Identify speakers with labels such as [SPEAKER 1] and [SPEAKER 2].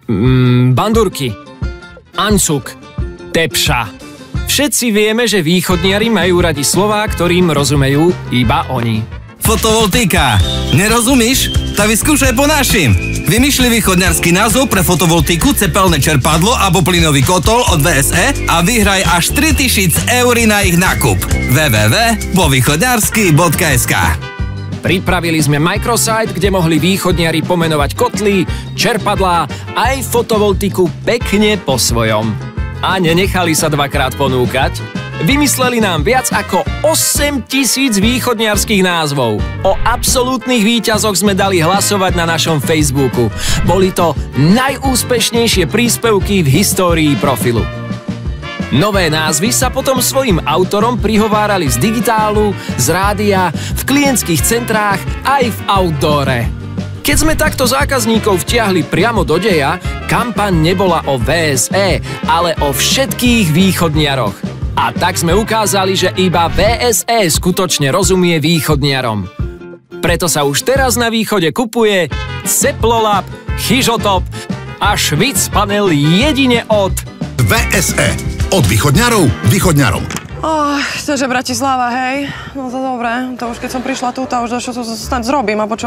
[SPEAKER 1] Bandurky, ancuk, tepša. Všetci vieme, že východniari majú radi slová, ktorým rozumejú iba oni.
[SPEAKER 2] Fotovoltika. Nerozumíš? Tak vyskúšaj po našim. Vymyšli východňarský názov pre fotovoltiku, cepelné čerpadlo alebo plynový kotol od VSE a vyhraj až 3000 eur na ich nákup. www.vovýchodňarsky.sk.
[SPEAKER 1] Pripravili sme microsite, kde mohli východniari pomenovať kotly, čerpadlá aj fotovoltiku pekne po svojom. A nenechali sa dvakrát ponúkať. Vymysleli nám viac ako 8000 východniarských názvov. O absolútnych víťazoch sme dali hlasovať na našom Facebooku. Boli to najúspešnejšie príspevky v histórii profilu. Nové názvy sa potom svojim autorom prihovárali z digitálu, z rádia, v klientských centrách aj v outdoore. Keď sme takto zákazníkov vtiahli priamo do deja, kampaň nebola o VSE, ale o všetkých východniaroch. A tak sme ukázali, že iba VSE skutočne rozumie východniarom. Preto sa už teraz na východe kupuje Ceplolab, Chyžotop a Švic panel jedine od
[SPEAKER 3] VSE. Od východňarov východňarom.
[SPEAKER 4] To je Bratislava, hej? No to dobre, to už keď som prišla tu, to už došlo, to snad zrobím, a počo